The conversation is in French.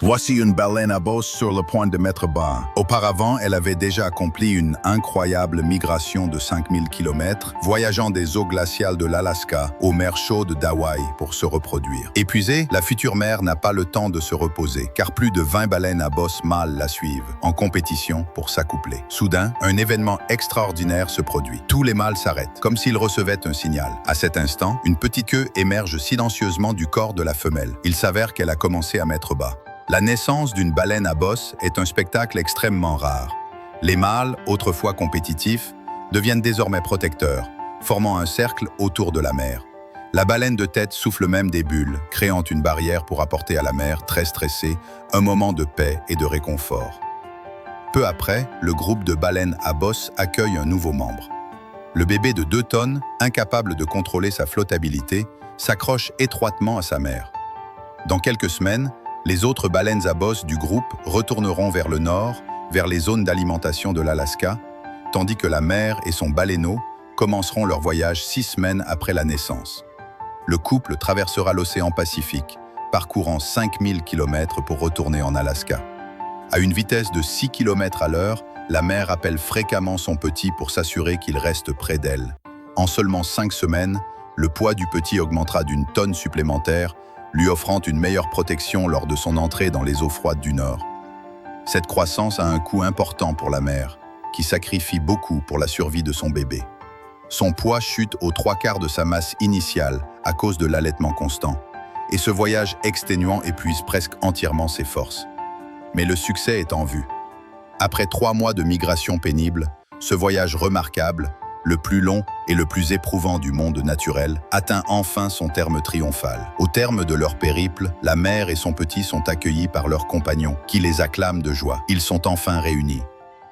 Voici une baleine à bosse sur le point de mettre bas. Auparavant, elle avait déjà accompli une incroyable migration de 5000 km, voyageant des eaux glaciales de l'Alaska aux mers chaudes d'Hawaï pour se reproduire. Épuisée, la future mère n'a pas le temps de se reposer, car plus de 20 baleines à bosse mâles la suivent, en compétition pour s'accoupler. Soudain, un événement extraordinaire se produit. Tous les mâles s'arrêtent, comme s'ils recevaient un signal. À cet instant, une petite queue émerge silencieusement du corps de la femelle. Il s'avère qu'elle a commencé à mettre bas. La naissance d'une baleine à bosse est un spectacle extrêmement rare. Les mâles, autrefois compétitifs, deviennent désormais protecteurs, formant un cercle autour de la mère. La baleine de tête souffle même des bulles, créant une barrière pour apporter à la mère, très stressée, un moment de paix et de réconfort. Peu après, le groupe de baleines à bosse accueille un nouveau membre. Le bébé de 2 tonnes, incapable de contrôler sa flottabilité, s'accroche étroitement à sa mère. Dans quelques semaines, les autres baleines à bosse du groupe retourneront vers le nord, vers les zones d'alimentation de l'Alaska, tandis que la mère et son baleineau commenceront leur voyage 6 semaines après la naissance. Le couple traversera l'océan Pacifique, parcourant 5000 km pour retourner en Alaska. À une vitesse de 6 km à l'heure, la mère appelle fréquemment son petit pour s'assurer qu'il reste près d'elle. En seulement 5 semaines, le poids du petit augmentera d'1 tonne supplémentaire, lui offrant une meilleure protection lors de son entrée dans les eaux froides du Nord. Cette croissance a un coût important pour la mère, qui sacrifie beaucoup pour la survie de son bébé. Son poids chute aux 3/4 de sa masse initiale à cause de l'allaitement constant, et ce voyage exténuant épuise presque entièrement ses forces. Mais le succès est en vue. Après 3 mois de migration pénible, ce voyage remarquable, le plus long et le plus éprouvant du monde naturel, atteint enfin son terme triomphal. Au terme de leur périple, la mère et son petit sont accueillis par leurs compagnons, qui les acclament de joie. Ils sont enfin réunis.